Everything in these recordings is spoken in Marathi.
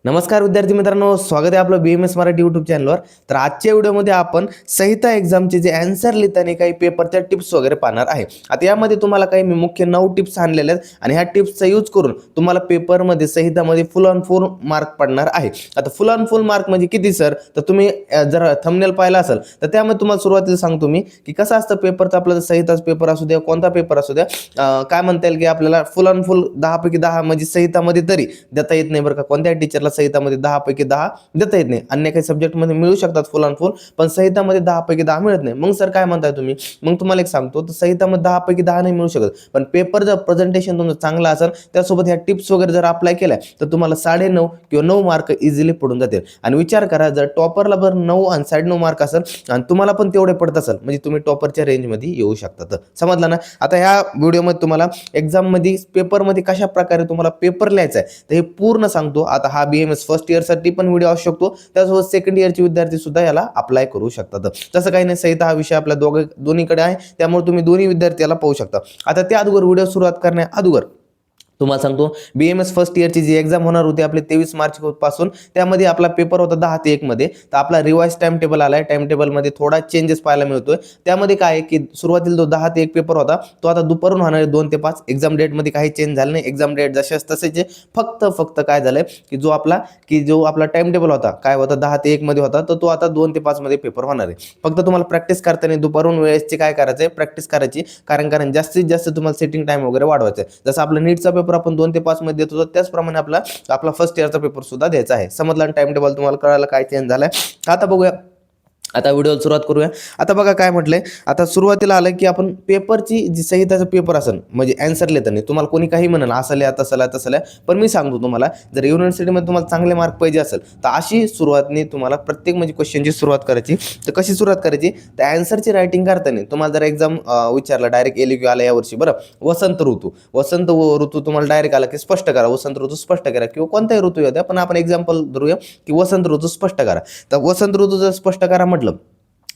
नमस्कार विद्यार्थी मित्रांनो, स्वागत आहे आपलं BMS मराठी यूट्यूब चॅनलवर. तर आजच्या व्हिडिओमध्ये आपण संहिता एक्झामचे जे आन्सर लिहिताना काही पेपरच्या टिप्स वगैरे पाहणार आहे. आता यामध्ये तुम्हाला काही मी मुख्य 9 टिप्स आणलेल्या आहेत आणि ह्या टिप्सचा यूज करून तुम्हाला पेपरमध्ये संहितामध्ये फुल ऑन फुल मार्क पडणार आहे. आता फुल ऑन फुल मार्क म्हणजे किती सर? तर तुम्ही जर थंबनेल पाहिला असेल तर त्यामध्ये तुम्हाला सुरुवातीला सांगतो मी की कसं असतं पेपरचा, आपला संहिताचा पेपर असू द्या, कोणता पेपर असू द्या, काय म्हणता येईल की आपल्याला फुल ऑन फुल 10 पैकी 10 म्हणजे संहितामध्ये तरी देता येत नाही बरं का. कोणत्या टीचरला संहितामध्ये 10 पैकी 10 देता येत नाही. अन्य काही सब्जेक्टमध्ये मिळू शकतात फुल ऑन फुल, पण संहितामध्ये 10 पैकी 10 मिळत नाही. मग सर काय म्हणताय तुम्ही? मग तुम्हाला एक सांगतो, तर संहितामध्ये 10 पैकी 10 नाही मिळू शकत, पण पेपर जर प्रेझेंटेशन तुमचं चांगलं असेल, त्यासोबत ह्या टिप्स वगैरे जर अप्लाय केल्या तर तुम्हाला 9.5 किंवा 9 मार्क इझिली पडून जातील. आणि विचार करा, जर टॉपरला बरं 9 आणि 9.5 मार्क असेल आणि तुम्हाला पण तेवढे पडत असेल, म्हणजे तुम्ही टॉपरच्या रेंजमध्ये येऊ शकता. समजलं ना? आता ह्या व्हिडिओमध्ये तुम्हाला एक्झाममध्ये पेपरमध्ये कशा प्रकारे तुम्हाला पेपर लिहायचा आहे तर हे पूर्ण सांगतो. आता हा BMS फर्स्ट इयरसाठी पण व्हिडिओ असू शकतो, त्यासोबत सेकंड इयरचे विद्यार्थी सुद्धा याला अप्लाय करू शकतात. तसं काही नाही, संहिता हा विषय आपल्या दोन्हीकडे आहे, त्यामुळे तुम्ही दोन्ही विद्यार्थी याला पाहू शकता. आता त्या अगोदर व्हिडिओ सुरुवात करण्या अगोदर तुम्हाला सांगतो, BMS फर्स्ट इयरची जी एक्झाम होणार होती आपली 23 मार्च पासून, त्यामध्ये आपला पेपर होता 10 ते 1 मध्ये. तर आपला रिवाइज टाइम टेबल आलाय. टाइम टेबलमध्ये थोडा चेंजेस पाहायला मिळतोय. त्यामध्ये काय आहे की सुरुवातीला जो 10 ते 1 पेपर होता तो आता दुपारून होणार आहे 2 ते 5. एक्झाम डेटमध्ये काही चेंज झालं नाही. एक्झाम डेट जशाच तसेच. फक्त काय झालंय की जो आपला टाइम टेबल होता, काय होता 10 ते 1 मध्ये होता, तर तो आता 2 ते 5 मध्ये पेपर होणार आहे. फक्त तुम्हाला प्रॅक्टिस करताना दुपारून वेळेसची काय करायचंय, प्रॅक्टिस करायची. कारण जास्तीत जास्त तुम्हाला सेटिंग टाइम वगैरे वाढवायचा आहे. जसं आपलं नीटचा पेपर आपण 2 ते 5 मध्ये देत होतो, त्याचप्रमाणे आपला फर्स्ट इयरचा पेपर सुद्धा द्यायचा आहे. समजला? टाइम टेबल तुम्हाला कळायला काय चेंज झालाय. आता बघूया, आता व्हिडिओला सुरुवात करूया. आता बघा काय म्हटलंय, आता सुरुवातीला आलं की आपण पेपरची जी संहिताचा पेपर असेल, म्हणजे आन्सर लिहिताना तुम्हाला कोणी काही म्हणेल असं लिहा तसं लिहा तसं लिहा, पण मी सांगतो तुम्हाला, जर युनिव्हर्सिटीमध्ये तुम्हाला चांगले मार्क पाहिजे असेल तर अशी सुरुवातने तुम्हाला प्रत्येक म्हणजे क्वेश्चनची सुरुवात करायची. तर कशी सुरुवात करायची, तर आन्सरची रायटिंग करताना तुम्हाला जर एक्झाम विचारला, डायरेक्ट LQ आला यावर्षी बरं, वसंत ऋतू तुम्हाला डायरेक्ट आला की स्पष्ट करा, वसंत ऋतू स्पष्ट करा, किंवा कोणताही ऋतू येऊ द्या, पण आपण एक्झाम्पल धरूया की वसंत ऋतू स्पष्ट करा. तर वसंत ऋतू जर स्पष्ट करा म्हटलं,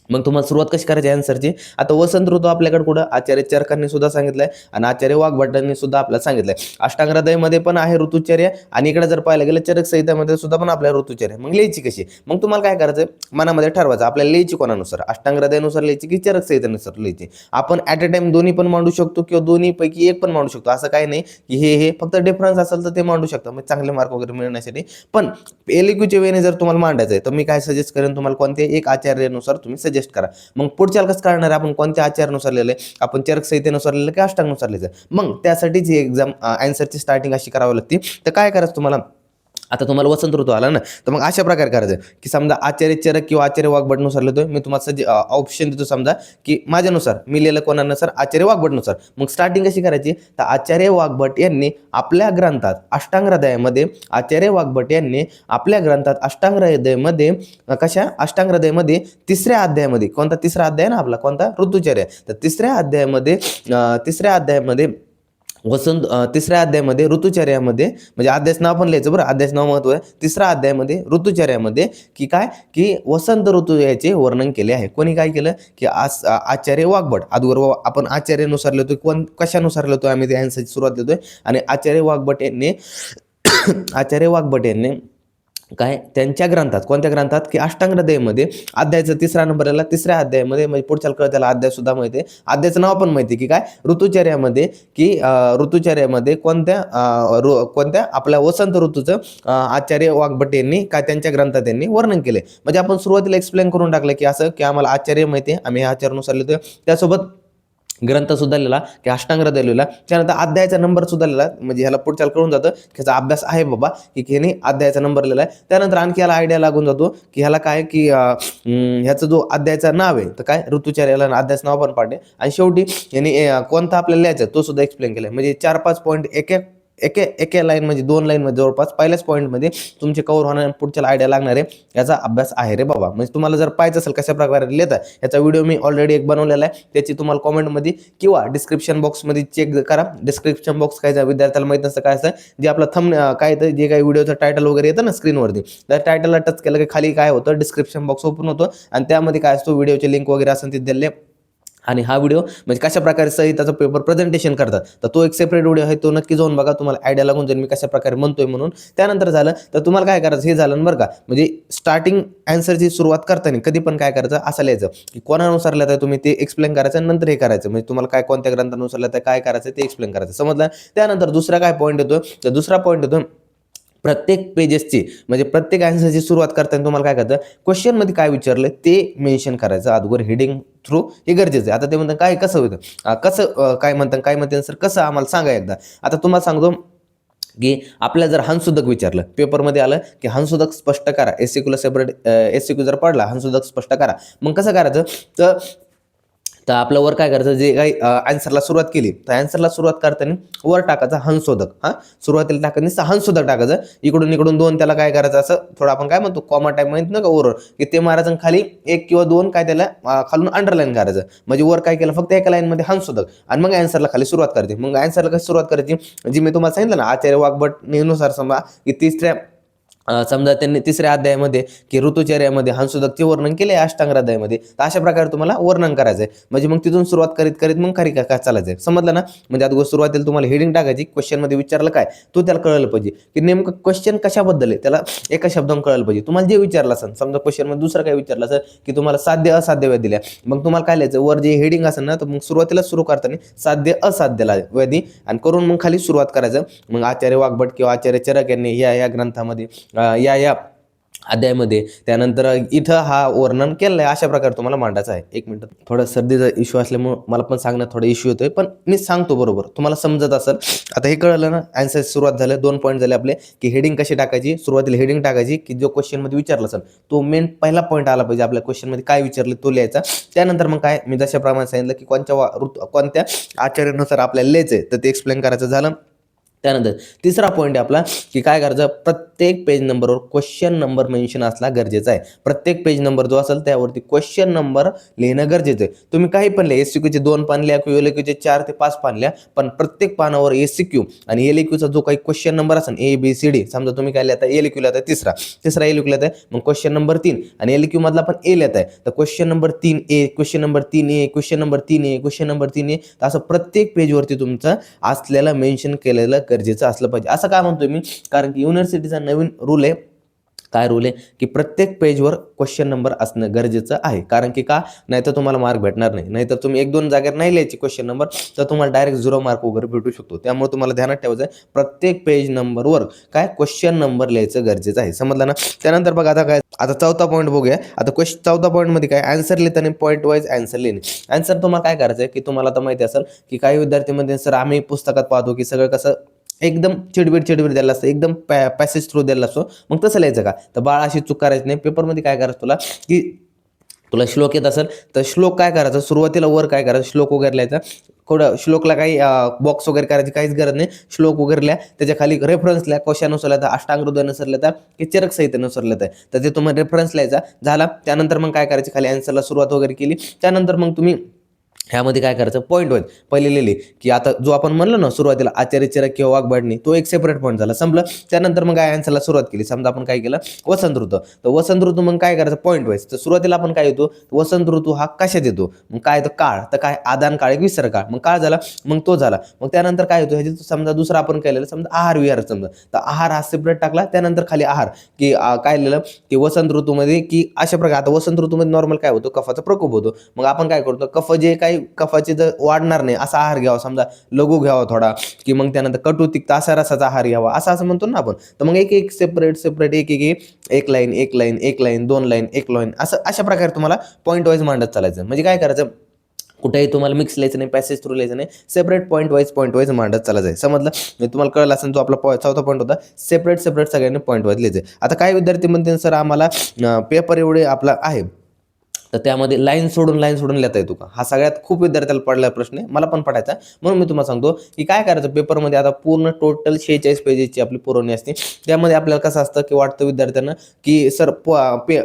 मग तुम्हाला सुरुवात कशी करायची आन्सरची. आता वसंत ऋतू आपल्याकडे कुठं आचार्य चरकांनी सुद्धा सांगितलंय आणि आचार्य वाघभटांनी सुद्धा आपल्याला सांगितलंय. अष्टांग हृदयमध्ये पण आहे ऋतुचर्या, आणि इकडे जर पाहायला गेलं चरक संहितामध्ये सुद्धा पण आपल्या ऋतुचर्या. मग लिहायची कशी? मग तुम्हाला काय करायचं, मनामध्ये ठरवायचं आपल्याला लिहायची कोणानुसार, अष्टांग हृदयानुसार लिहायची की चरक संहितेनुसार लिहायची. आपण ॲट अ टाइम दोन्ही पण मांडू शकतो किंवा दोन्ही पैकी एक पण मांडू शकतो. असं काही नाही की हे फक्त डिफरन्स असेल तर ते मांडू शकता, म्हणजे चांगले मार्क वगैरे मिळण्यासाठी. पण LQच्या वेळेने जर तुम्हाला मांडायचं आहे तर मी काय सजेस्ट करेन, तुम्हाला कोणत्या एक आचार्यानुसार तुम्ही सजेस्ट करा. मग पुढच्या कसं करणार, आपण कोणत्या आचार्यानुसार लिहिलंय, आपण चरक संहितेनुसार लिहिलं की अष्टांगनुसार लिहायचं. मग त्यासाठीच ही एक्झाम आन्सरची स्टार्टिंग अशी करावी लागते. तर काय करायचं तुम्हाला, आता तुम्हाला वसंत ऋतू आला ना, तर मग अशा प्रकारे करायचं की समजा आचार्य चरक किंवा आचार्य वाघभटनुसार लिहितोय मी, तुम्हाला ऑप्शन देतो. समजा की माझ्यानुसार मी लिहिलं कोणानुसार, आचार्य वाघभटनुसार. मग स्टार्टिंग कशी करायची, तर आचार्य वाघभट यांनी आपल्या ग्रंथात अष्टांग हृदयामध्ये, आचार्य वाघभट यांनी आपल्या ग्रंथात अष्टांग हृदयामध्ये, अष्टांग हृदयामध्ये 3ऱ्या अध्यायामध्ये, कोणता 3रा अध्याय ना आपला, कोणता ऋतुचर्या, तर 3ऱ्या अध्यायामध्ये वसंत, 3ऱ्या अध्यायामध्ये ऋतुचर्यामध्ये, म्हणजे अध्यायाचं नाव पण लिहायचं बरं, अध्यायाचं नाव महत्व आहे. 3रा अध्यायामध्ये ऋतुचर्यामध्ये की काय, की वसंत ऋतू याचे वर्णन केले आहे. कोणी काय केलं की आचार्य वाघभट. अगोदर आपण आचार्यानुसार लिहितोय, कशानुसार लिहितोय आम्ही, ते आन्सरची सुरुवात लिहितोय. आणि आचार्य वाघभट यांनी काय त्यांच्या ग्रंथात, कोणत्या ग्रंथात, की अष्टांग हृदयमध्ये अध्यायाचा 3रा नंबर आला. 3ऱ्या अध्यायामध्ये, म्हणजे पुढच्या कळत त्याला अध्याय सुद्धा माहिती आहे, अध्यायाचं नाव पण माहिती की काय, ऋतुचर्यामध्ये, की ऋतुचर्यामध्ये कोणत्या आपल्या वसंत ऋतूचं आचार्य वाघभट यांनी काय त्यांच्या ग्रंथात त्यांनी वर्णन केले. म्हणजे आपण सुरुवातीला एक्सप्लेन करून टाकलं की असं की आम्हाला आचार्य माहिती आहे, आम्ही आचार्यानुसार लिहितोय. त्यासोबत ग्रंथ सुद्धा लिहिला की अष्टांग हृदय लिहिला. त्यानंतर अध्यायाचा नंबर सुद्धा लिहिला, म्हणजे ह्याला पुढच्या कळून जातं की ह्याचा अभ्यास आहे बाबा, की ह्याने अध्यायाचा नंबर लिहिलाय. त्यानंतर आणखी याला आयडिया लागून जातो की ह्याला काय, की ह्याचं जो अध्यायाचा नाव आहे तर काय ऋतुचर्याला अध्यायाचं नाव पण पाडले. आणि शेवटी यांनी कोणता आपल्याला लिहायचं तो सुद्धा एक्सप्लेन केलाय. म्हणजे 4-5 पॉईंट एका लाईन, म्हणजे 2 लाईन मध्ये जवळपास पहिल्याच पॉईंटमध्ये तुमचे कव्हर होणार आणि पुढच्या आयडिया लागणार आहे. याचा अभ्यास आहे रे बाबा. म्हणजे तुम्हाला जर पाहायचं असेल कशा प्रकारे लिहिता, याचा व्हिडिओ मी ऑलरेडी एक बनवलेला आहे, त्याची तुम्हाला कॉमेंटमध्ये किंवा डिस्क्रिप्शन बॉक्समध्ये चेक करा. डिस्क्रिप्शन बॉक्स काय, विद्यार्थ्याला माहित नसतं काय असतं, जे आपलं काय तर जे काही व्हिडिओचं टायटल वगैरे येतं ना स्क्रीनवरती, त्या टायटलला टच केलं की खाली काय होतं, डिस्क्रिप्शन बॉक्स ओपन होतं आणि त्यामध्ये काय असतो, व्हिडिओचे लिंक वगैरे असेल ते दिले आणि हा व्हिडिओ म्हणजे कशा प्रकारे संहिताचा पेपर प्रेझेंटेशन करतात, तर तो एक सेपरेट व्हिडिओ आहे, तो नक्की जाऊन बघा, तुम्हाला आयडिया लागून जाईल मी कशा प्रकारे म्हणतोय म्हणून. त्यानंतर झालं तर तुम्हाला काय करायचं हे झालं बरं का, म्हणजे स्टार्टिंग आन्सरची सुरुवात करताना कधी पण काय करायचं असं लिहायचं की कोणानुसार लिहिताय तुम्ही ते एक्सप्लेन करायचं, नंतर हे करायचं म्हणजे तुम्हाला काय कोणत्या ग्रंथानुसार लिहिताय काय करायचं ते एक्सप्लेन करायचं, समजलं. त्यानंतर दुसरा काय पॉईंट येतो, तर दुसरा पॉईंट येतो प्रत्येक पेजेसची म्हणजे प्रत्येक आन्सरची सुरुवात करताना तुम्हाला काय करतं, क्वेश्चनमध्ये काय विचारलं ते मेन्शन करायचं अगोदर हेडिंग थ्रू, हे गरजेचं आहे. आता ते म्हणतात काय कसं होतं, कसं काय म्हणतात काय म्हणते सर कसं आम्हाला सांगा एकदा. आता तुम्हाला सांगतो की आपल्याला जर हंसुदक विचारलं पेपरमध्ये आलं की हंसुदक स्पष्ट करा, एससीक्यूला सेपरेट एससीक्यू जर पडला हंसुदक स्पष्ट करा, मग कसं करायचं तर तर आपलं वर काय करायचं, जे काही आन्सरला सुरुवात केली तर आन्सरला सुरुवात करताना वर टाकायचा हंसोदक, सुरुवातीला टाकायचं हंसोदक टाकायचं, इकडून दोन त्याला काय करायचं असं थोडं आपण काय म्हणतो कॉमा टाईप माहित ना का वर की ते मारायचं, खाली एक किंवा दोन काय त्याला खालून अंडरलाईन करायचं, म्हणजे वर काय केलं फक्त एका लाईनमध्ये हंसोदक आणि मग आन्सरला खाली सुरुवात करते. मग आन्सरला कशी सुरुवात करायची, जी मी तुम्हाला सांगितलं ना आचार्य वाघभट नुसार समजा की तिसऱ्या समजा त्यांनी तिसऱ्या अध्यायामध्ये की ऋतुचर्यामध्ये हंसोदकचे वर्णन केले अष्टांग अध्यायामध्ये, तर अशा प्रकारे तुम्हाला वर्णन करायचंय. म्हणजे मग तिथून सुरुवात करीत करीत मग खाली काय चालायचंय, समजलं ना. म्हणजे आता सुरुवातीला तुम्हाला हेडिंग टाकायची, क्वेश्चन मध्ये विचारलं काय तो त्याला कळलं पाहिजे की नेमकं क्वेश्चन कशाबद्दल आहे, त्याला एका शब्दात कळलं पाहिजे. तुम्हाला जे विचारलं असेल, समजा क्वेश्चन मध्ये दुसरं काय विचारलं असेल की तुम्हाला साध्य असाध्य व्याधी दिल्या, मग तुम्हाला काय लिहायचं वर जे हेडिंग असेल ना, तर मग सुरुवातीला सुरू करताना साध्य असाध्य व्याधी आणि करून मग खाली सुरुवात करायचं. मग आचार्य वाघभट किंवा आचार्य चरक यांनी या ग्रंथामध्ये या अध्यायामध्ये त्यानंतर इथं हा वर्णन केलंय, अशा प्रकारे तुम्हाला मांडायचं आहे. एक मिनिट, थोडा सर्दीचा इश्यू असल्यामुळे मला पण सांगण्यात थोडा इश्यू होतोय, पण मी सांगतो बरोबर तुम्हाला समजत असेल. आता हे कळलं ना, आन्सर सुरुवात झालं, 2 पॉईंट झाले आपले की हेडिंग कशी टाकायची, सुरुवातीला हेडिंग टाकायची की जो क्वेश्चन मध्ये विचारला असेल तो मेन पहिला पॉईंट आला पाहिजे, आपल्या क्वेश्चन मध्ये काय विचारले तो लिहायचा. त्यानंतर मग काय मी जशाप्रमाणे सांगितलं की कोणत्या आचार्यानुसार आपल्याला लिहायचंय तर ते एक्सप्लेन करायचं झालं. त्यानंतर तिसरा पॉईंट आहे आपला की काय करायचं, प्रत्येक पेज नंबरवर क्वेश्चन नंबर मेन्शन असला गरजेचा आहे. प्रत्येक पेज नंबर जो असेल त्यावरती क्वेश्चन नंबर लिहिणं गरजेचं आहे. तुम्ही काही पण लिहा, एससीक्यूचे 2 पान लिहा किंवा एलक्यूचे 4 ते 5 पान लिहा, पण प्रत्येक पानावर एससीक्यू आणि एलक्यूचा जो काही क्वेश्चन नंबर असेल ABCD, समजा तुम्ही काय लिहिता एलक्यू लिहिता तिसरा एलक्यू लिहिताय, मग क्वेश्चन नंबर 3 आणि एलक्यू मधला पण ए लिहिताय, तर question number 3A, question number 3A, question number 3A, question number 3A, तर असं प्रत्येक पेजवरती तुमचं असलेलं मेन्शन केलेलं गरजेचं असलं पाहिजे. असं काय म्हणतोय मी, कारण की युनिव्हर्सिटीचा नवीन रूल आहे. काय रूल आहे की प्रत्येक पेजवर क्वेश्चन नंबर असणं गरजेचं आहे. कारण की का, नाहीतर तुम्हाला मार्क भेटणार नाही. नाहीतर तुम्ही 1-2 जागेवर नाही लिहायची क्वेश्चन नंबर, तर तुम्हाला डायरेक्ट 0 मार्क वगैरे भेटू शकतो. त्यामुळे तुम्हाला ध्यानात ठेवायचं आहे प्रत्येक पेज नंबरवर काय क्वेश्चन नंबर लिहायचं गरजेचं आहे, समजलं ना. त्यानंतर बघा आता काय, आता चौथा पॉईंट बघूया. आता चौथा पॉईंट मध्ये काय, आन्सर लिहिताना पॉईंट वाईज आन्सर लिहिणे. आन्सर तुम्हाला काय करायचं आहे की तुम्हाला तर माहिती असेल की काही विद्यार्थ्यांमध्ये सर आम्ही पुस्तकात पाहतो की सगळं कसं एकदम चिडबिड द्यायला असतं, एकदम पॅसेज थ्रू द्यायला असतो, मग तसं लिहायचं का, तर बाळा अशी चूक करायची नाही. पेपरमध्ये काय करायचं तुला की तुला श्लोक येत असेल तर श्लोक काय करायचं, सुरुवातीला वर काय करायचं श्लोक वगैरे लिहायचा. थोडं श्लोकला काही बॉक्स वगैरे करायची काहीच गरज नाही. श्लोक वगैरे लिहा, त्याच्या खाली रेफरन्स लिहा, कशानुसार लिहिता, अष्टांग हृदयानुसार लिहिता की चरक संहितेनुसार लिहिताय, तर ते तुम्हाला रेफरन्स लिहायचा झाला. त्यानंतर मग काय करायचं, खाली आन्सरला सुरुवात वगैरे केली, त्यानंतर मग तुम्ही ह्यामध्ये काय करायचं पॉईंट वाईज पहिले लिहिली की आता जो आपण म्हणलो ना सुरुवातीला आचार्य चरक किंवा वाघबाडणी, तो एक सेपरेट पॉईंट झाला, संपलं. त्यानंतर मग काय आन्सरला सुरुवात केली, समजा आपण काय केलं वसंत ऋतू, तर वसंत ऋतू मग काय करायचं पॉईंट वाईज. तर सुरुवातीला आपण काय येतो, वसंत ऋतू हा कशात येतो, मग काय येतो काळ, तर काय आदान काळ एक विसर काळ, मग काळ झाला, मग तो झाला. मग त्यानंतर काय होतो ह्याची समजा दुसरा आपण केलेलं समजा आहार विहार, समजा तर आहार हा सेपरेट टाकला. त्यानंतर खाली आहार की काय लिहिलं की वसंत ऋतूमध्ये की अशा प्रकारे, आता वसंत ऋतूमध्ये नॉर्मल काय होतो कफाचा प्रकोप होतो, मग आपण काय करतो कफ जे काही कफाचे जर वाढणार नाही असा आहार घ्यावा, समजा लघु घ्यावा थोडा, की मग त्यानंतर कटू तिक्त असा रसाचा आहार घ्यावा, असं म्हणतो ना आपण. तर मग एक सेपरेट एक लाईन 2 लाईन 1 लाईन असं अशा प्रकारे तुम्हाला पॉईंट वाईज मांडत चालायचं. म्हणजे काय करायचं, कुठेही तुम्हाला मिक्स लिहायचं नाही, पॅसेज थ्रू लिहायचं नाही, सेपरेट पॉईंट वाईज मांडत चालायचं आहे, समजलं. तुम्हाला कळलं असेल, जो आपला चौथा पॉईंट होता सेपरेट सगळ्यांनी पॉईंट वाईज लिहायचं. आता काही विद्यार्थी म्हणते सर आम्हाला पेपर एवढे आपला आहे तर त्यामध्ये लाईन सोडून लिहिता येतो का, हा सगळ्यात खूप विद्यार्थ्याला पडला प्रश्न आहे, मला पण पडायचा. म्हणून मी तुम्हाला सांगतो की काय करायचं पेपरमध्ये, आता पूर्ण टोटल 46 पेजेसची आपली पुरवणी असते. त्यामध्ये आपल्याला कसं असतं की वाटतं विद्यार्थ्यांना की सर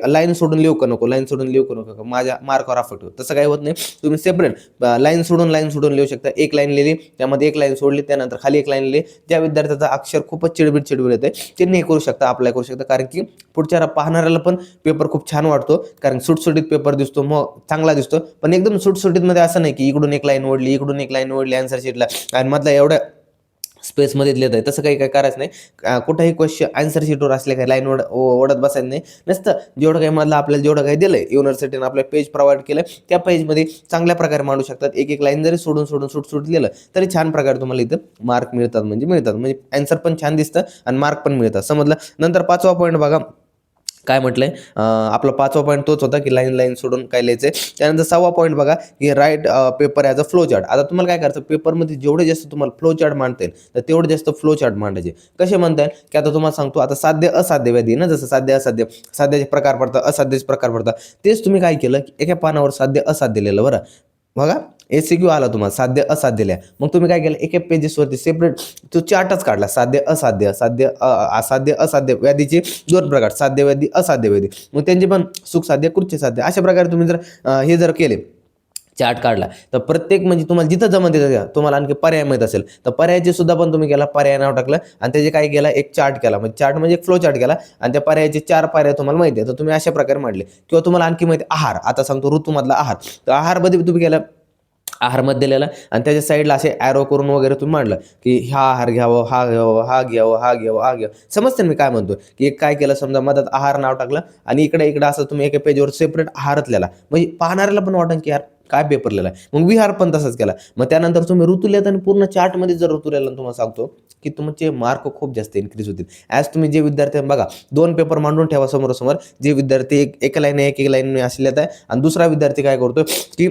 लाईन सोडून लिहू का नको, माझ्या मार्कावर अफेक्ट होतो, तसं काही होत नाही. तुम्ही सेपरेट लाईन सोडून लिहू शकता. एक लाईन लिहिली, त्यामध्ये एक लाईन सोडली, त्यानंतर खाली एक लाईन लिहिली. ज्या विद्यार्थ्याचा अक्षर खूपच चिडबिड येते त्यांनी हे करू शकता, अप्लाय करू शकता, कारण की पुढच्या पाहणाऱ्याला पण पेपर खूप छान वाटतो, कारण सुटसुटीत पेपर दिसतो, मग चांगला दिसतो, पण एकदम सुटसुटीतमध्ये असं नाही की इकडून एक लाईन ओढली, इकडून एक लाईन ओढली आन्सर शीटला आणि मधला एवढ्या स्पेसमध्ये लिहित आहे, तसं काही करायचं नाही. कुठंही क्वेश्चन आन्सर शीटवर असले काही लाईन ओढत बसायचं नाही. नसतं जेवढं काही मधलं आपल्याला जेवढं काही दिलंय युनिव्हर्सिटीने आपल्याला पेज प्रोव्हाइड केलं, त्या पेजमध्ये चांगल्या प्रकारे मांडू शकतात. एक एक लाईन जरी सोडून सुटसुटीत लिहिलं तरी छान प्रकारे तुम्हाला इथं मार्क मिळतात. आन्सर पण छान दिसतं आणि मार्क पण मिळतात. समजलं. नंतर 5वा पॉईंट बघा काय म्हटलंय, आपला 5वा पॉईंट तोच होता की लाईन सोडून काय लिहायचंय. त्यानंतर 6वा पॉईंट बघा की write paper as a flow chart. आता तुम्हाला काय करायचं, पेपरमध्ये जेवढे जास्त तुम्हाला फ्लो चार्ट मांडता येईल तर तेवढे जास्त फ्लो चार्ट मांडायचे. कसे म्हणता येईल की आता तुम्हाला सांगतो, आता साध्य असाध्य व्याधी ना, जसं साध्य असाध्य, साध्याचे प्रकार पडतात, असाध्याचे प्रकार पडतात. तेच तुम्ही काय केलं की एका पानावर साध्य असाध्य लिहिलं. बरं बघा एसीक्यू आला तुम्हाला साध्य असाध्य लिहा. मग तुम्ही काय केलं, एका पेजेसवरती सेपरेट तो चार्टच काढला. साध्य असाध्य, असाध्य असाध्य व्याधीचे 2 प्रकार, साध्य व्याधी असाध्य व्याधी. मग त्यांचे पण सुख साध्य कृत्य साध्य अशा प्रकारे तुम्ही जर हे जर केले, चार्ट काढला, तर प्रत्येक म्हणजे तुम्हाला जिथं जमा तिथं तुम्हाला आणखी पर्याय माहीत असेल तर पर्यायाचे सुद्धा पण तुम्ही केला, पर्याय नाव टाकलं आणि त्याचे काय केला, एक चार्ट केला. म्हणजे चार्ट म्हणजे एक फ्लो चार्ट केला आणि त्या पर्यायाचे 4 पर्याय तुम्हाला माहिती आहे तर तुम्ही अशा प्रकारे मांडले. किंवा तुम्हाला आणखी माहिती आहार, आता सांगतो ऋतूमधला आहार, तर आहारमध्ये तुम्ही केला आहारमध्ये दिलेला आणि त्याच्या साईडला असे ॲरो करून वगैरे तुम्ही मांडलं की हा आहार घ्यावं, हा घ्यावं, हा घ्यावं, हा घ्यावं, हा घ्यावं. समजते मी काय म्हणतो, की एक काय केलं, समजा मधात आहार नाव टाकलं आणि इकडे असं तुम्ही एका पेजवर सेपरेट आहारच लिहिला. म्हणजे पाहणाऱ्याला पण वाटन की यार काय पेपर लिहिला. मग विहार पण तसंच केला. मग त्यानंतर तुम्ही ऋतू लिहिताना पूर्ण चार्टमध्ये जर ऋतू लिहिला, तुम्हाला सांगतो की तुमचे मार्क खूप जास्त इन्क्रीज होतील. ॲज तुम्ही जे विद्यार्थी बघा 2 पेपर मांडून ठेवा समोरासमोर, जे विद्यार्थी एक लाईन असे लिहित आहे आणि दुसरा विद्यार्थी काय करतो की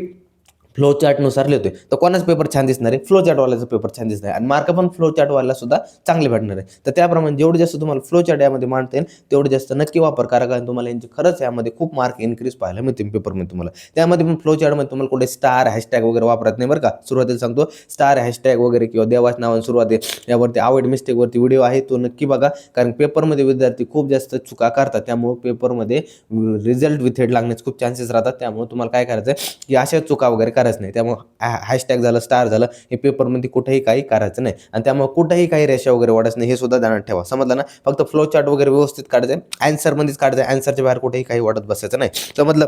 फ्लो चार्टनुसार लिहितोय, तर कोणाच पेपर छान दिसणार आहे, फ्लो चार्टवाल्याचा पेपर छान दिसणार आहे आणि मार्क पण फ्लो चार्टवाल्याला सुद्धा चांगले भेटणार आहे. तर त्याप्रमाणे जेवढे जास्त तुम्हाला फ्लो चार्ट यामध्ये मांडता येईल तेवढे जास्त नक्की वापर करा, कारण तुम्हाला यांचे खरंच यामध्ये खूप मार्क इन्क्रीज पाहायला मिळतील पेपरमध्ये तुम्हाला. त्यामध्ये पण फ्लो चार्टमध्ये तुम्हाला कुठे स्टार हॅशटॅग वगैरे वापरत नाही बरं का. सुरुवातीला सांगतो स्टार हॅशटॅग वगैरे किंवा देवाच्या नावाने सुरुवात आहे यावरती अवॉइड मिस्टेकवरती व्हिडिओ आहे, तो नक्की बघा. कारण पेपरमध्ये विद्यार्थी खूप जास्त चुका करतात, त्यामुळे पेपरमध्ये रिझल्ट विथ हेड लागण्याचे खूप चान्सेस राहतात. त्यामुळे तुम्हाला काय करायचं की अशा चुका वगैरे करायचं नाही. त्यामुळे हॅशटॅग झालं, स्टार झालं, हे पेपरमध्ये कुठेही काही करायचं नाही आणि त्यामुळे कुठेही काही रेषा वगैरे वाढायचं नाही, हे सुद्धा ध्यानात ठेवा. समजलं ना. फक्त फ्लो चार्ट वगैरे व्यवस्थित काढायचं, ॲन्सरमध्येच काढायचं, ॲन्सरच्या बाहेर कुठेही काही वाढत बसायचं नाही. समजलं.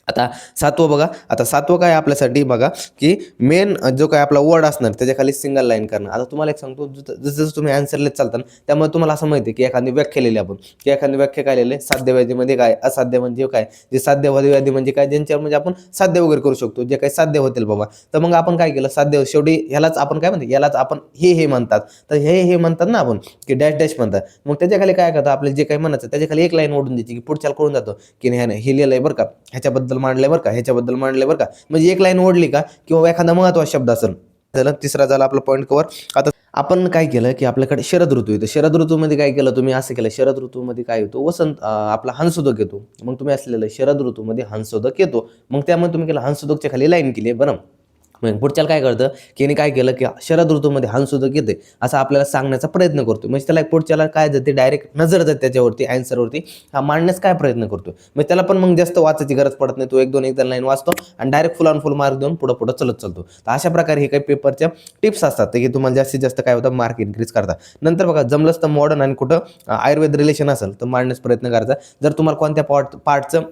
आता 7वं बघा, आता 7वं काय आपल्यासाठी बघा की मेन जो काय आपला वर्ड असणार त्याच्या खाली सिंगल लाईन करणं. आता तुम्हाला एक सांगतो, जसं तुम्ही आन्सर लिहित चालता ना, त्यामुळे तुम्हाला असं माहिती आहे की एखादी व्याख्या लिहिली आपण, की एखादी व्याख्या काय लिहिली, साध्य व्याधीमध्ये काय, असाध्य म्हणजे काय, जे साध्य व्याधी म्हणजे काय, ज्यांच्यावर म्हणजे आपण साध्य वगैरे करू शकतो, जे काही साध्य होतील बाबा. तर मग आपण काय केलं, साध्य शेवटी ह्यालाच आपण काय म्हणतो, यालाच आपण हे म्हणतात, तर हे म्हणतात ना आपण की डॅश म्हणतात. मग त्याच्या खाली काय करतात, आपल्याला जे काही म्हणायचं त्याच्या खाली एक लाईन ओढून द्यायची की पुढच्याला कळून जातो की नाही हे लिहिलंय बरं का, ह्याच्याबद्दल मांडलंय बरं का, ह्याच्याबद्दल मांडलंय बरं का. म्हणजे एक लाईन ओढली का किंवा एखादा महत्त्वाचा शब्द असेल झालं. तिसरा झाला आपला पॉईंट कव्हर. आता आपण काय केलं की आपल्याकडे शरद ऋतू येतो, शरद ऋतूमध्ये काय केलं तुम्ही, असं केलं, शरद ऋतूमध्ये काय येतो, आपला हंसोदक येतो. मग तुम्ही असलेलं शरद ऋतूमध्ये हंसोदक येतो, मग त्यामुळे तुम्ही केलं हंसोदकच्या खाली लाईन केली आहे. बरं, मग पुढच्याला काय करतं की काय केलं की शरद ऋतूमध्ये हंसोदक येते असं आपल्याला सांगण्याचा प्रयत्न करतो. म्हणजे त्याला पुढच्याला काय जाते, डायरेक्ट नजर जाते त्याच्यावरती, ॲन्सरवरती, हा मांडण्यास काय प्रयत्न करतो. मग त्याला पण मग जास्त वाचायची गरज पडत नाही, तो एक दोन लाईन वाचतो आणि डायरेक्ट फुल मार्क देऊन पुढं चालतो. तर अशा प्रकारे हे काही पेपरच्या टिप्स असतात की तुम्हाला जास्तीत जास्त काय होतं, मार्क इन्क्रीज करतात. नंतर बघा, जमलंच तर मॉडर्न आणि कुठं आयुर्वेद रिलेशन असेल तर मांडण्याचा प्रयत्न करायचा. जर तुम्हाला कोणत्या पार्टचं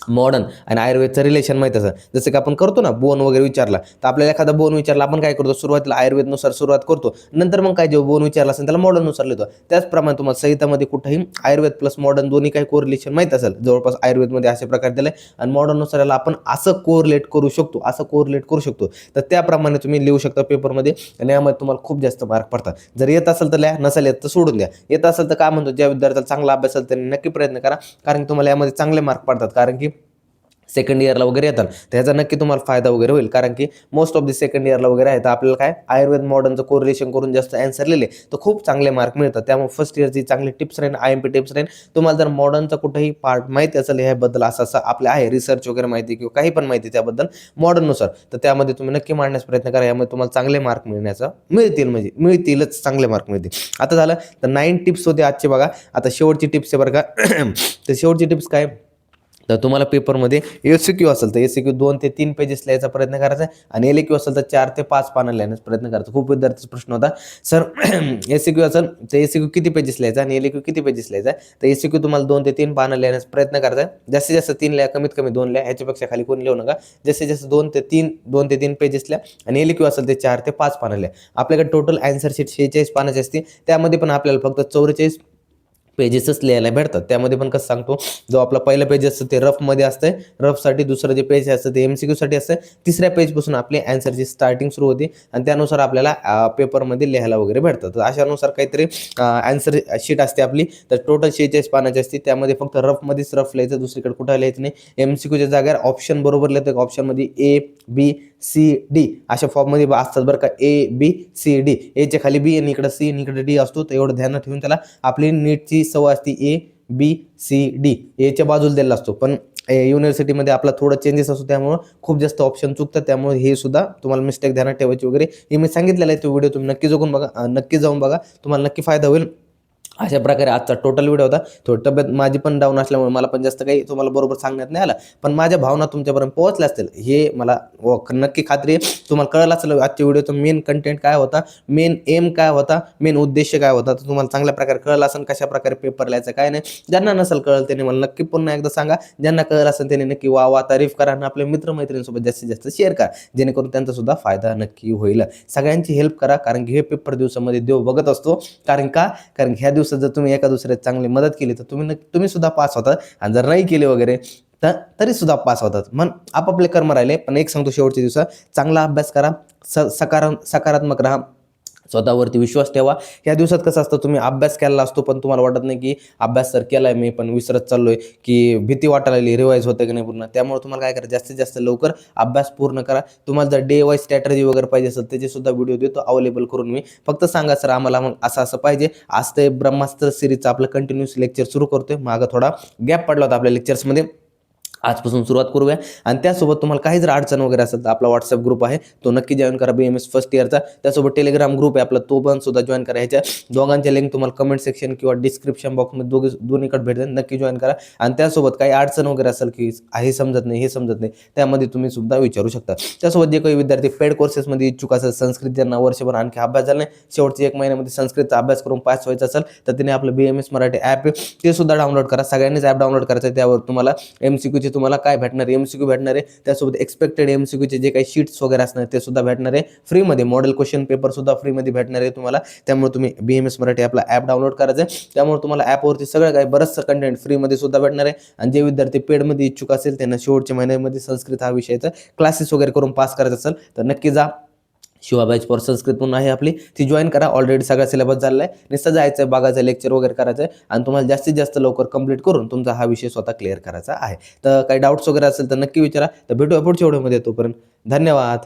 मॉडर्न आणि आयुर्वेदचं रिलेशन माहीत असेल, जसं की आपण करतो ना, बोन वगैरे विचारला तर आपल्याला एखादा बोन विचारला, आपण काय करतो, सुरुवातीला आयुर्वेदनुसार सुरुवात करतो, नंतर मग काय जेव्हा बोन विचारला असेल त्याला मॉडर्ननुसार लिहितो. त्याचप्रमाणे तुम्हाला संहितामध्ये कुठेही आयुर्वेद प्लस मॉडर्न दोन्ही काही कोरिलेशन माहीत असेल, जवळपास आयुर्वेदमध्ये अशा प्रकारे दिलं आहे आणि मॉडर्ननुसार याला आपण असं कोरिलेट करू शकतो, तर त्याप्रमाणे तुम्ही लिहू शकता पेपरमध्ये आणि यामध्ये तुम्हाला खूप जास्त मार्क पडतात. जर येत असेल तर लिहा, नसेल येत तर सोडून द्या. येत असेल तर काय म्हणतो, ज्या विद्यार्थ्याला चांगला अभ्यास असेल त्यांनी नक्की प्रयत्न करा, कारण तुम्हाला यामध्ये चांगले मार्क पडतात. कारण की सेकंड इयरला वगैरे येतात तर ह्याचा नक्की तुम्हाला फायदा वगैरे होईल. कारण की मोस्ट ऑफ द सेकंड इयरला वगैरे आहे तर आपल्याला काय आयुर्वेद मॉडर्नचं कोरिलेशन करून जास्त ॲन्सर लिहिले तर खूप चांगले मार्क मिळतात. त्यामुळे फर्स्ट इयरची चांगली टिप्स राहील, IMP टिप्स राहील. तुम्हाला जर मॉडर्नचा कुठेही पार्ट माहिती असेल ह्याबद्दल, असं आपल्या आहे रिसर्च वगैरे माहिती किंवा काही पण माहिती त्याबद्दल मॉडर्ननुसार, तर त्यामध्ये तुम्ही नक्की मांडण्याचा प्रयत्न करा. यामध्ये तुम्हाला चांगले मार्क म्हणजे मिळतीलच, चांगले मार्क मिळतील. आता झालं तर 9 टिप्स होते आजचे. बघा आता शेवटची टिप्स आहे बरं का तर शेवटची टिप्स काय तर तुम्हाला पेपरमध्ये SQ असेल तर SQ 2 ते 3 पेजेस लिहायचा प्रयत्न करायचा आहे आणि LAQ असेल तर 4 ते 5 पानं लिहायचा प्रयत्न करायचा. खूप विद्यार्थ्यांचा प्रश्न होता, सर SQ असेल तर SQ किती पेजेस लिहायचा आणि LAQ किती पेजेस लिहायचा आहे? तर SQ तुम्हाला 2 ते 3 पानं लिहिण्याचा प्रयत्न करायचा आहे. जास्तीत जास्त 3 लिहा, कमीत कमी 2 लिहा, ह्याच्यापेक्षा खाली कोणी लिहू नका. जास्तीत जास्त 2 ते 3 पेजेस लिहा आणि LAQ असेल ते 4 ते 5 पानं लिहा. आपल्याकडे टोटल आन्सर शीट 46 पानाची असते, त्यामध्ये पण आपल्याला फक्त 44 पेजेसच लिहायला भेटतात. त्यामध्ये पण कसं सांगतो, जो आपला पहिला पेज असतं ते रफमध्ये असतं, रफसाठी दुसरं जे पेज असतं ते MCQसाठी असतं. तिसऱ्या पेजपासून आपली ॲन्सरची स्टार्टिंग सुरू होते आणि त्यानुसार आपल्याला पेपरमध्ये लिहायला वगैरे भेटतं. तर अशानुसार काहीतरी ॲन्सर शीट असते आपली. तर टोटल 46 पानाची असते, त्यामध्ये फक्त रफमध्येच रफ लिहायचं, दुसरीकडे कुठं लिहायचं नाही. MCQच्या जागेवर ऑप्शन बरोबर लिहायचं. ऑप्शनमध्ये A, B, C, D अशा फॉर्ममध्ये असतात बरं का. A, B, C, D, एच्या खाली B आणि इकडे C आणि इकडे D असतो. तर एवढं ध्यानात ठेवून त्याला आपली नीटची सवय असते A, B, C, D एच्या बाजूला दिलेला असतो. पण युनिव्हर्सिटीमध्ये आपला थोडं चेंजेस असतो, त्यामुळे खूप जास्त ऑप्शन चुकतात. त्यामुळे हे सुद्धा तुम्हाला मिस्टेक ध्यानात ठेवायची वगैरे. हे मी सांगितलेलं आहे, तो व्हिडिओ तुम्ही नक्की बघून बघा, नक्की जाऊन बघा, तुम्हाला नक्की फायदा होईल. अशा प्रकारे आजचा टोटल व्हिडिओ होता. थोडी तब्येत माझी पण डाऊन असल्यामुळे मला पण जास्त काही तुम्हाला बरोबर सांगण्यात नाही आलं, पण माझ्या भावना तुमच्यापर्यंत पोहोचल्या असतील हे मला नक्की खात्री आहे. तुम्हाला कळलं असेल आजच्या व्हिडिओचा मेन कंटेंट काय होता, मेन एम काय होता, मेन उद्देश काय होता. तर तुम्हाला चांगल्या प्रकारे कळलं असेल कशा प्रकारे पेपर लिहायचा काय नाही. ज्यांना नसेल कळलं त्यांनी मला नक्की पुन्हा एकदा सांगा. ज्यांना कळलं असेल त्यांनी नक्की वा तारीफ करा आणि आपल्या मित्रमैत्रिणींसोबत जास्तीत जास्त शेअर करा, जेणेकरून त्यांचा सुद्धा फायदा नक्की होईल. सगळ्यांची हेल्प करा, कारण की हे पेपर दिवसामध्ये देव बघत असतो. कारण ह्या दिवसात जर तुम्ही एका दुसऱ्यात चांगली मदत केली तर तुम्ही सुद्धा पास होतात, आणि जर नाही केली वगैरे तरी सुद्धा पास होतात. मग आपापले कर्म राहिले. पण एक सांगतो, शेवटच्या दिवसात चांगला अभ्यास करा, सकारात्मक राहा, स्वतःवरती विश्वास ठेवा. या दिवसात कसं असतं, तुम्ही अभ्यास केलेला असतो पण तुम्हाला वाटत नाही की अभ्यास तर केलाय मी पण विसरत चाललोय, की भीती वाटायला लागली रिवाईज होतं की नाही पूर्ण. त्यामुळे तुम्हाला काय करा, जास्तीत जास्त लवकर अभ्यास पूर्ण करा. तुम्हाला जर डे वाईज स्ट्रॅटर्जी वगैरे पाहिजे असेल त्याचे सुद्धा व्हिडिओ देतो अवेलेबल करून मी. फक्त सांगा सर आम्हाला मग असं पाहिजे. आज ते ब्रह्मास्त्र सिरीजचं आपलं कंटिन्यूस लेक्चर सुरू करतोय. मागं थोडा गॅप पडला होता आपल्या लेक्चर्समध्ये, आजपासून सुरुवात करूया. आणि त्यासोबत तुम्हाला काही जर अडचण वगैरे असेल तर आपला व्हॉट्सअप ग्रुप आहे, तो नक्की जॉईन करा, BMS फर्स्ट इयरचा. त्यासोबत टेलिग्राम ग्रुप आहे आपला, तो पण सुद्धा जॉईन करा. ह्याच्या दोघांच्या लिंक तुम्हाला कमेंट सेक्शन किंवा डिस्क्रिप्शन बॉक्समध्ये दोन्हीकडे भेटेल, नक्की जॉईन करा. आणि त्यासोबत काही अडचण वगैरे असेल की हे समजत नाही, हे समजत नाही, त्यामध्ये तुम्ही सुद्धा विचारू शकता. त्यासोबत जे काही विद्यार्थी पेड कोर्सेसमध्ये इच्छुक असेल, संस्कृत ज्यांना वर्षभर आणखी अभ्यास झाला नाही, शेवटच्या 1 महिन्यामध्ये संस्कृतचा अभ्यास करून पास व्हायचा असेल तर त्यांनी आपलं BMS मराठी ॲप आहे ते सुद्धा डाउनलोड करा. सगळ्यांनीच ॲप डाउनलोड करायचं आहे. त्यावर तुम्हाला MCQचे तुम्हाला काय भेटणार, MCQ भेटणार आहे, त्यासोबत एक्सपेक्टेड MCQचे जे काही शीट्स वगैरे असणार ते सुद्धा भेटणार आहे फ्रीमध्ये. मॉडेल क्वेश्चन पेपर सुद्धा फ्रीमध्ये भेटणार आहे तुम्हाला. त्यामुळे तुम्ही BMS मराठी आपला ॲप डाउनलोड करायचं आहे. त्यामुळे तुम्हाला ॲपवरती सगळं काही बरंचसं कंटेंट फ्रीमध्ये सुद्धा भेटणार आहे. आणि जे विद्यार्थी पेडमध्ये इच्छुक असेल त्यांना शेवटच्या महिन्यामध्ये संस्कृत हा विषयाचा क्लासेस वगैरे करून पास करायचं असेल तर नक्की जा. शिवा बॅच फॉर संस्कृत म्हणून आहे आपली, ती जॉईन करा. ऑलरेडी सगळा सिलेबस झालेला आहे, नुसतं जायचं, बघायचं, लेक्चर वगैरे करायचं आहे आणि तुम्हाला जास्तीत जास्त लवकर कंप्लीट करून तुमचा हा विषय स्वतः क्लिअर करायचा आहे. तर काही डाऊट्स वगैरे असेल तर नक्की विचारा. तर भेटूया पुढच्या व्हिडिओमध्ये, तोपर्यंत धन्यवाद.